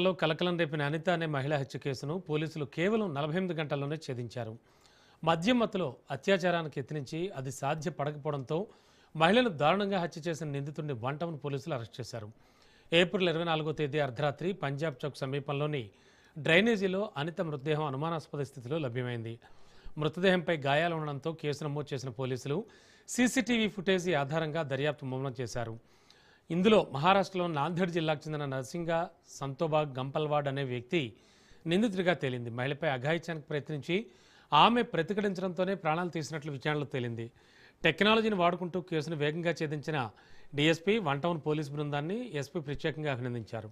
లో కలకలం రేపిన అనిత అనే మహిళ హత్య కేసును పోలీసులు కేవలం 48 గంటల్లోనే ఛేదించారు. మద్యం మత్తులో అత్యాచారానికి యత్నించి అది సాధ్యపడకపోవడంతో మహిళను దారుణంగా హత్య చేసిన నిందితుడిని వన్ టౌన్ పోలీసులు అరెస్ట్ చేశారు. ఏప్రిల్ 24వ తేదీ అర్ధరాత్రి పంజాబ్ చౌక్ సమీపంలోని డ్రైనేజీలో అనిత మృతదేహం అనుమానాస్పద స్థితిలో లభ్యమైంది. మృతదేహంపై గాయాలు ఉండడంతో కేసు నమోదు చేసిన పోలీసులు సీసీటీవీ ఫుటేజీ ఆధారంగా దర్యాప్తు ముమ్మరం చేశారు. ఇందులో మహారాష్ట్రలో నాందేడ్ జిల్లాకు చెందిన నర్సింగా సంతోబాగ్ గంపల్వాడ్ అనే వ్యక్తి నిందితుడిగా తేలింది. మహిళపై అఘాయిత్యానికి ప్రయత్నించి ఆమె ప్రతిఘటించడంతోనే ప్రాణాలు తీసినట్లు విచారణలో తేలింది. టెక్నాలజీని వాడుకుంటూ కేసును వేగంగా ఛేదించిన డీఎస్పీ వన్ టౌన్ పోలీసు బృందాన్ని ఎస్పీ ప్రత్యేకంగా అభినందించారు.